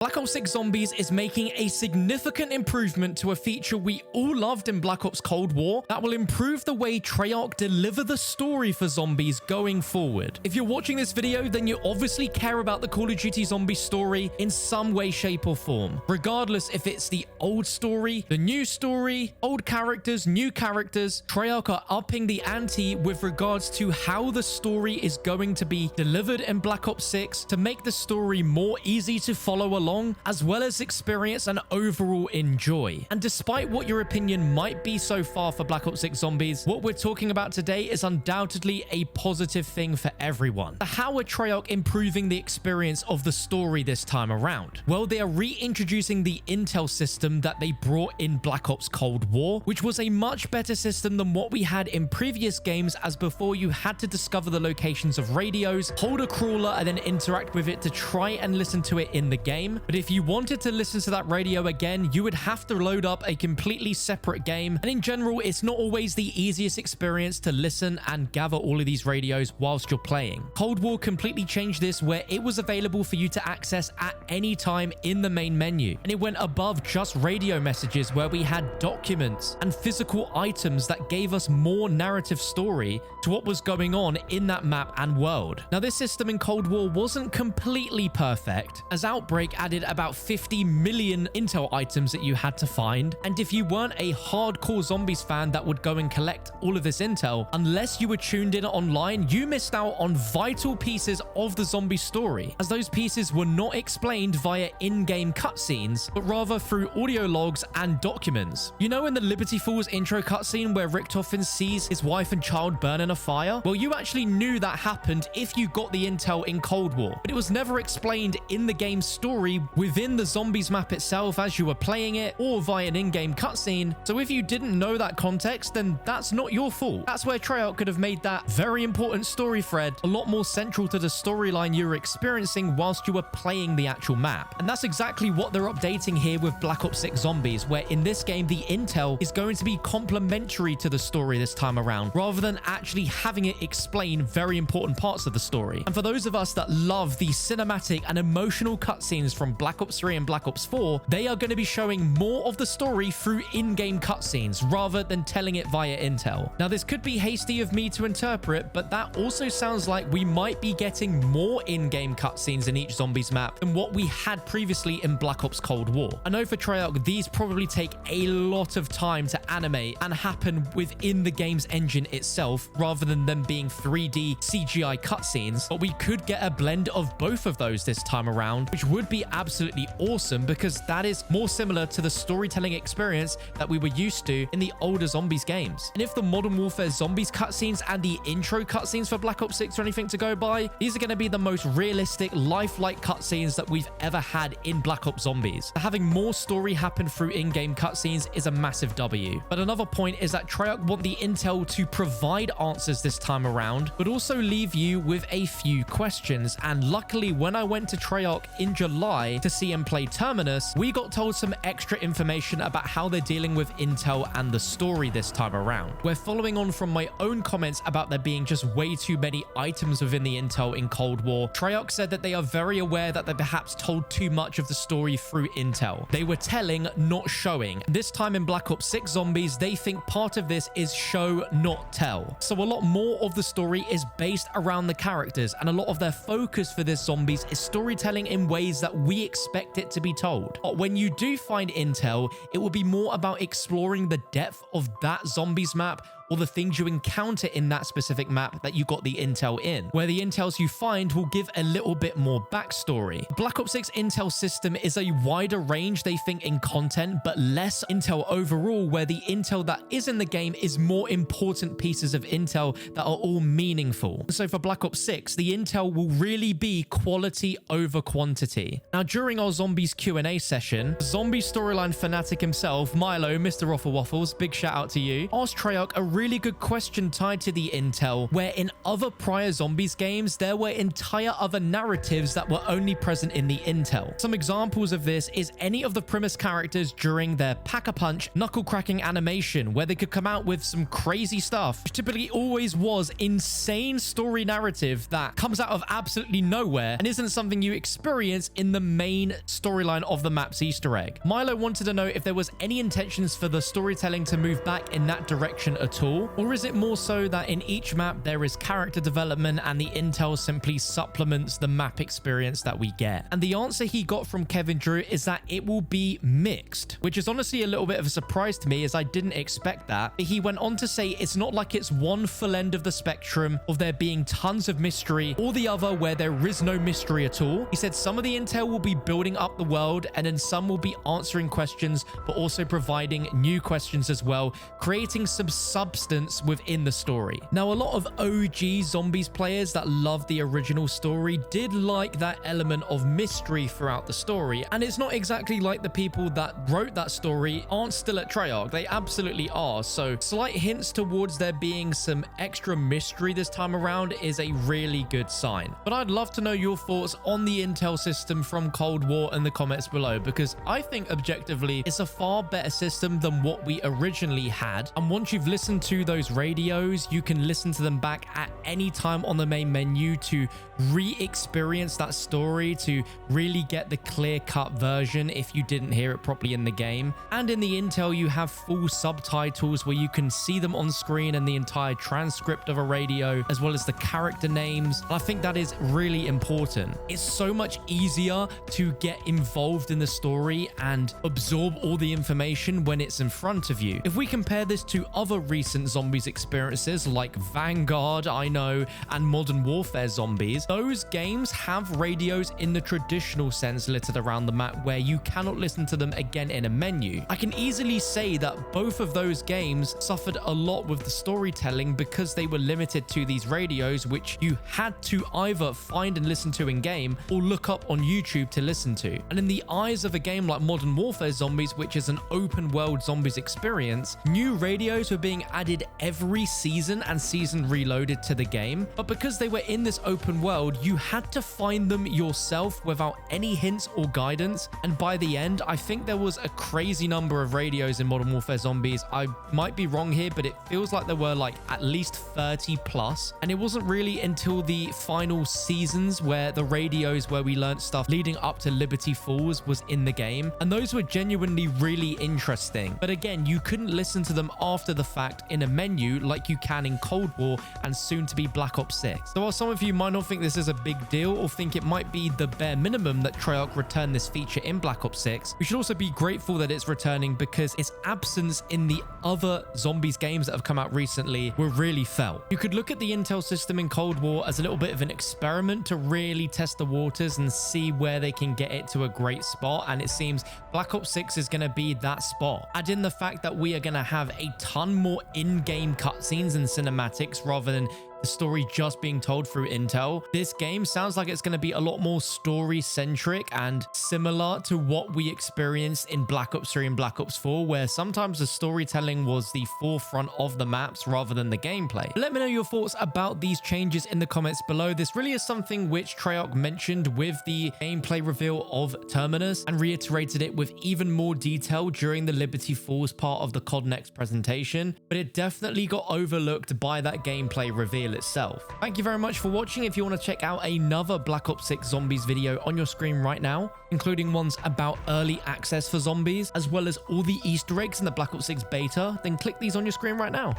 Black Ops 6 Zombies is making a significant improvement to a feature we all loved in Black Ops Cold War that will improve the way Treyarch deliver the story for zombies going forward. If you're watching this video, then you obviously care about the Call of Duty Zombie story in some way, shape, or form. Regardless if it's the old story, the new story, old characters, new characters, Treyarch are upping the ante with regards to how the story is going to be delivered in Black Ops 6 to make the story more easy to follow along, as well as experience and overall enjoy. And despite what your opinion might be so far for Black Ops 6 Zombies, what we're talking about today is undoubtedly a positive thing for everyone. So how are Treyarch improving the experience of the story this time around? Well, they are reintroducing the intel system that they brought in Black Ops Cold War, which was a much better system than what we had in previous games, as before you had to discover the locations of radios, hold a crawler, and then interact with it to try and listen to it in the game. But if you wanted to listen to that radio again, you would have to load up a completely separate game. And in general, it's not always the easiest experience to listen and gather all of these radios whilst you're playing. Cold War completely changed this, where it was available for you to access at any time in the main menu. And it went above just radio messages, where we had documents and physical items that gave us more narrative story to what was going on in that map and world. Now, this system in Cold War wasn't completely perfect, as Outbreak added about 50 million intel items that you had to find. And if you weren't a hardcore zombies fan that would go and collect all of this intel, unless you were tuned in online, you missed out on vital pieces of the zombie story, as those pieces were not explained via in-game cutscenes, but rather through audio logs and documents. You know, in the Liberty Falls intro cutscene where Richtofen sees his wife and child burn in a fire? Well, you actually knew that happened if you got the intel in Cold War, but it was never explained in the game's story within the zombies map itself as you were playing it, or via an in-game cutscene. So if you didn't know that context, then that's not your fault. That's where Treyarch could have made that very important story thread a lot more central to the storyline you were experiencing whilst you were playing the actual map. And that's exactly what they're updating here with Black Ops 6 Zombies, where in this game the intel is going to be complementary to the story this time around, rather than actually having it explain very important parts of the story. And for those of us that love the cinematic and emotional cutscenes from Black Ops 3 and Black Ops 4, they are going to be showing more of the story through in-game cutscenes rather than telling it via intel. Now, this could be hasty of me to interpret, but that also sounds like we might be getting more in-game cutscenes in each zombies map than what we had previously in Black Ops Cold War. I know for Treyarch, these probably take a lot of time to animate and happen within the game's engine itself, rather than them being 3D CGI cutscenes, but we could get a blend of both of those this time around, which would be absolutely awesome, because that is more similar to the storytelling experience that we were used to in the older zombies games. And if the Modern Warfare zombies cutscenes and the intro cutscenes for Black Ops 6 are anything to go by, these are going to be the most realistic, lifelike cutscenes that we've ever had in Black Ops Zombies. Having more story happen through in-game cutscenes is a massive W. But another point is that Treyarch want the intel to provide answers this time around, but also leave you with a few questions. And luckily, when I went to Treyarch in July to see and play Terminus, we got told some extra information about how they're dealing with intel and the story this time around. We're following on from my own comments about there being just way too many items within the intel in Cold War. Treyarch said that they are very aware that they perhaps told too much of the story through intel. They were telling, not showing. This time in Black Ops 6 Zombies, they think part of this is show, not tell. So a lot more of the story is based around the characters, and a lot of their focus for this Zombies is storytelling in ways that we expect it to be told. But when you do find intel, it will be more about exploring the depth of that zombies map, or the things you encounter in that specific map that you got the intel in, where the intels you find will give a little bit more backstory. Black Ops 6 intel system is a wider range, they think, in content, but less intel overall, where the intel that is in the game is more important pieces of intel that are all meaningful. So for Black Ops 6, the intel will really be quality over quantity. Now, during our Zombies Q&A session, zombie storyline fanatic himself, Milo, Mr. Waffle Waffles, big shout out to you, asked Treyarch a really good question tied to the intel, where in other prior Zombies games, there were entire other narratives that were only present in the intel. Some examples of this is any of the Primus characters during their pack-a-punch knuckle-cracking animation, where they could come out with some crazy stuff, which typically always was insane story narrative that comes out of absolutely nowhere and isn't something you experience in the main storyline of the map's Easter egg. Milo wanted to know if there was any intentions for the storytelling to move back in that direction at all, or is it more so that in each map there is character development and the intel simply supplements the map experience that we get? And the answer he got from Kevin Drew is that it will be mixed, which is honestly a little bit of a surprise to me, as I didn't expect that. But he went on to say it's not like it's one full end of the spectrum of there being tons of mystery or the other where there is no mystery at all. He said some of the intel will be building up the world, and then some will be answering questions but also providing new questions as well, creating some substance within the story. Now, a lot of OG Zombies players that love the original story did like that element of mystery throughout the story, and it's not exactly like the people that wrote that story aren't still at Treyarch. They absolutely are. So slight hints towards there being some extra mystery this time around is a really good sign. But I'd love to know your thoughts on the intel system from Cold War in the comments below, because I think objectively it's a far better system than what we originally had. And once you've listened to those radios, you can listen to them back at any time on the main menu to re-experience that story, to really get the clear-cut version if you didn't hear it properly in the game. And in the intel, you have full subtitles where you can see them on screen and the entire transcript of a radio, as well as the character names. And I think that is really important. It's so much easier to get involved in the story and absorb all the information when it's in front of you. If we compare this to other recent Zombies experiences like Vanguard, I know, and Modern Warfare Zombies, those games have radios in the traditional sense littered around the map where you cannot listen to them again in a menu. I can easily say that both of those games suffered a lot with the storytelling because they were limited to these radios, which you had to either find and listen to in game or look up on YouTube to listen to. And in the eyes of a game like Modern Warfare Zombies, which is an open world Zombies experience, new radios were being added every season and season reloaded to the game. But because they were in this open world, you had to find them yourself without any hints or guidance. And by the end, I think there was a crazy number of radios in Modern Warfare Zombies. I might be wrong here, but it feels like there were like at least 30 plus. And it wasn't really until the final seasons where the radios where we learned stuff leading up to Liberty Falls was in the game. And those were genuinely really interesting. But again, you couldn't listen to them after the fact in a menu like you can in Cold War and soon to be Black Ops 6. So while some of you might not think this is a big deal or think it might be the bare minimum that Treyarch return this feature in Black Ops 6, we should also be grateful that it's returning, because its absence in the other Zombies games that have come out recently were really felt. You could look at the intel system in Cold War as a little bit of an experiment to really test the waters and see where they can get it to a great spot, and it seems Black Ops 6 is going to be that spot. Add in the fact that we are going to have a ton more in-game cutscenes and cinematics rather than the story just being told through intel. This game sounds like it's going to be a lot more story-centric and similar to what we experienced in Black Ops 3 and Black Ops 4, where sometimes the storytelling was the forefront of the maps rather than the gameplay. Let me know your thoughts about these changes in the comments below. This really is something which Treyarch mentioned with the gameplay reveal of Terminus and reiterated it with even more detail during the Liberty Falls part of the COD Next presentation, but it definitely got overlooked by that gameplay reveal itself. Thank you very much for watching. If you want to check out another Black Ops 6 Zombies video on your screen right now, including ones about early access for Zombies, as well as all the Easter eggs in the Black Ops 6 beta, then click these on your screen right now.